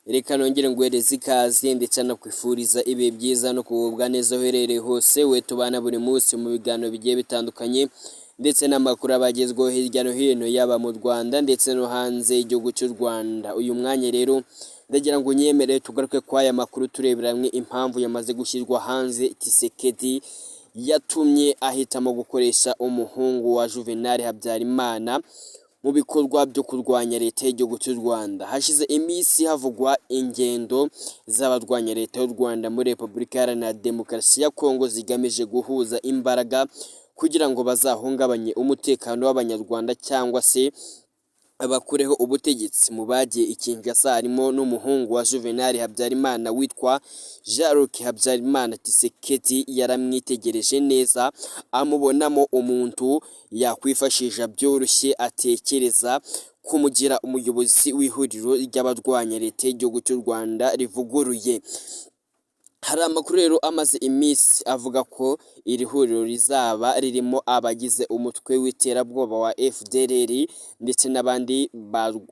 Reka nongere nguhereze ikaze ndetse nakwifuriza ibihe byiza no kugubwa neza uherereye hose we tubana buri munsi mu biganiro bigiye bitandukanye ndetse n'amakuru abagezweho hirya no hino yaba mu Rwanda ndetse no hanze y'igihugu cy'u Rwanda. Uyu mwanya rero ndagira ngo unyemerere tugaruke kwa aya makuru turebera hamwe impamvu yamaze gushyirwa hanze Tshisekedi yatumye ahitamo gukoresha umuhungu wa Juvenal Habyarimana mu bikorwa byo kurwanya leta y'igihugu cy'u Rwanda. Hashize iminsi havugwa ingendo z'abarwanya leta y'u Rwanda muri Repubulika Iharanira Demokarasi ya Kongo zigamije guhuza imbaraga kugira ngo bazahungabanye umutekano w'Abanyarwanda cyangwa se abakureho ubutegetsi. Mu bagiye i Kinshasa harimo n'umuhungu wa Juvenal Habyarimana witwa Jean-Luc Habyarimana. Tshisekedi yaramwitegereje neza amubonamo umuntu yakwifashisha byoroshye, atekereza kumugira umuyobozi w'ihuriro ry'abarwanya leta y'igihugu cy'u Rwanda rivuguruye. Hari amakuru rero amaze iminsi avuga ko iri huriro rizaba ririmo abagize umutwe w'iterabwoba wa FDLR ndetse n'abandi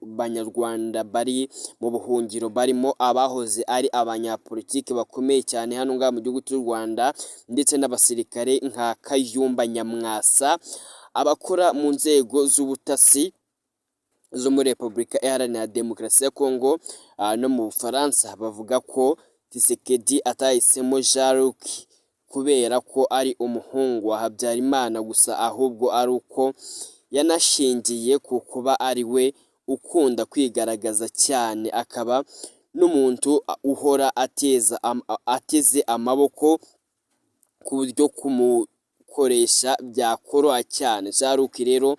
banyarwanda bari mu buhungiro, barimo abahoze ari abanyapolitiki bakomeye cyane hano ngaha mu gihugu cy'u Rwanda ndetse n'abasirikare nka Kayumba Nyamwasa, abakora mu nzego z'ubutasi zo muri Repubulika Iharanira Demokarasi ya Kongo no mu Bufaransa. Bavuga ko Tshisekedi atahisemo Jean-Luc kubera ko ari umuhungu wa Habyarimana gusa, ahubwo ari uko yanashingiye ku kuba ari we ukunda kwigaragaza cyane, akaba n'umuntu uhora ateze amaboko ku buryo kumukoresha byakoroha cyane. Jean-Luc rero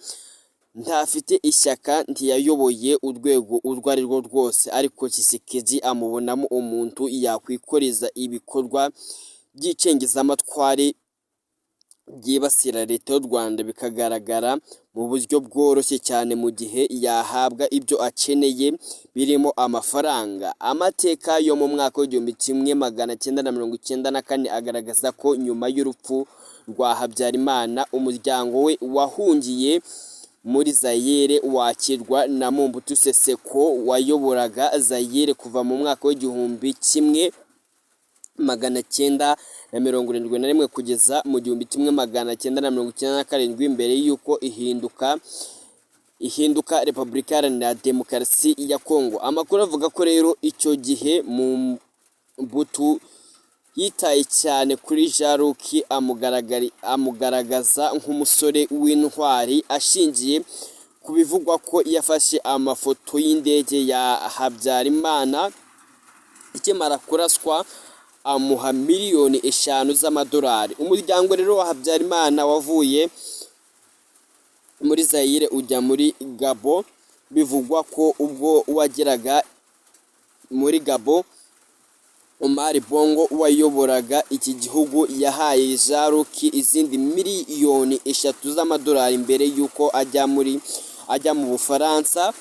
ntafite ishyaka, ntiyayoboye urwego urwo ari rwo rwose, ariko Tshisekedi amubonamo umuntu yakwikoreza ibikorwa by'icengezamatware byibasira leta y'u Rwanda bikagaragara mu buryo bworoshye cyane mu gihe yahabwa ibyo akeneye birimo amafaranga. Amateka yo mu mwaka w'1994 agaragaza ko nyuma y'urupfu rwa Habyarimana umuryango we wahungiye muri Zaire wakirwa na Mobutu Sese Seko wayoboraga Zaire kuva mu mwaka w'1971 kugeza mu 1997 mbere y'uko ihinduka Repubulika Iharanira Demokarasi ya Kongo. Amakuru avuga ko rero icyo gihe Mobutu yitaye cyane kuri Jean-Luc amugaragaza nk'umusore w'intwari, ashingiye ku bivugwa ko yafashe amafoto y'indege ya Habyarimana ikimara kuraswa amuha miliyoni 5 z'amadolari. Umuryango rero wa Habyarimana wavuye muri Zaire ujya muri Gabo. Bivugwa ko ubwo wageraga muri Gabo, Omar Bongo wayoboraga iki gihugu yahaye Jean-Luc izindi miliyoni 3 z'amadolari mbere y'uko ajya mu Bufaransa.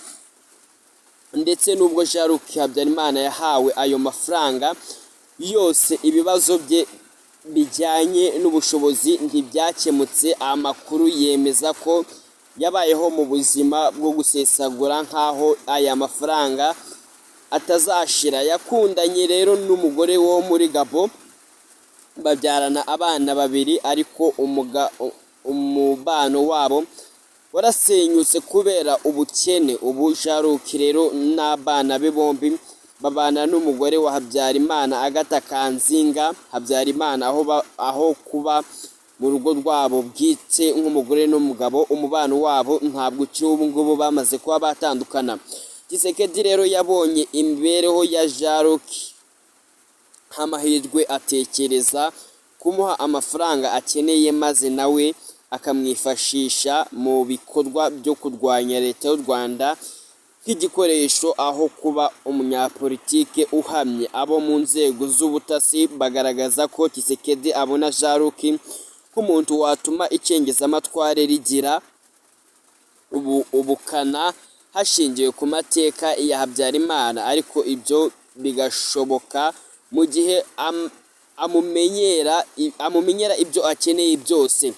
Ndetse n'ubwo Jean-Luc Habyarimana yahawe ayo mafaranga yose, ibibazo bye bijyanye n'ubushobozi ntibyakemutse. Amakuru yemeza ko yabayeho mu buzima bwo gusesagura nk'aho aya mafaranga atazashira. Yakundanye rero n'umugore wo muri Gabo, babyarana abana 2, ariko umubano wabo warasenyutse kubera ubukene. Ubu Jean-Luc rero n'abana be bombi babana n'umugore wa Habyarimana, Agatha Kanzinga Habyarimana, aho kuba mu rugo rwabo bwite nk'umugore n'umugabo. Umubano wabo ntabwo ubu ngubu bamaze kuba batandukana. Tshisekedi rero yabonye imibereho ya Jean-Luc nk'amahirwe, atekereza kumuha amafaranga akeneye maze nawe akamwifashisha mu bikorwa byo kurwanya leta y'u Rwanda nk'igikoresho aho kuba umunyapolitike uhamye. Abo mu nzego z'ubutasi bagaragaza ko Tshisekedi abona Jean-Luc nk'umuntu watuma icengezamatware rigira ubukana hashingiwe ku mateka ya Habyarimana, ariko ibyo bigashoboka mu gihe amumenyera ibyo akeneye byose.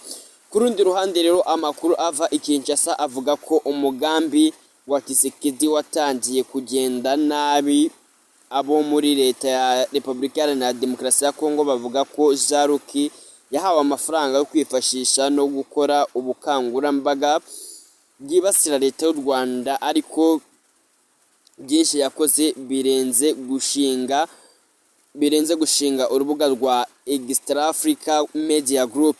Ku rundi ruhande rero amakuru ava i Kinshasa avuga ko umugambi wa Tshisekedi watangiye kugenda nabi abo muri leta ya Repubulika Iharanira Demokarasi ya Kongo bavuga ko Jaruki yahawe amafaranga yo kwifashisha no gukora ubukangurambaga bwibasira leta y'u Rwanda, ariko byinshi yakoze birenze gushinga urubuga rwa Extra Africa Media Group.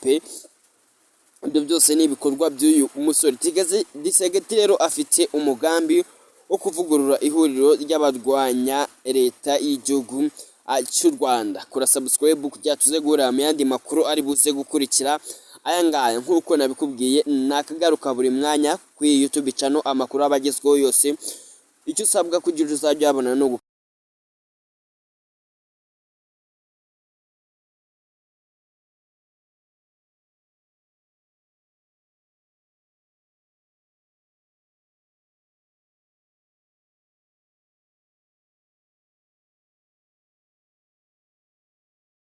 Ibyo byose ni ibikorwa by'uyu musore Tshisekedi rero afite umugambi wo kuvugurura ihuriro ry'abarwanya leta y'igihugu cy'u Rwanda. Kora subscribe kugira tuze guhura mu yandi makuru ari buze gukurikira aya ngaya. Nk'uko nabikubwiye, nakagaruka buri mwanya kuri YouTube channel, amakuru abagezweho yose. Icyo usabwa kugira uzajya abona no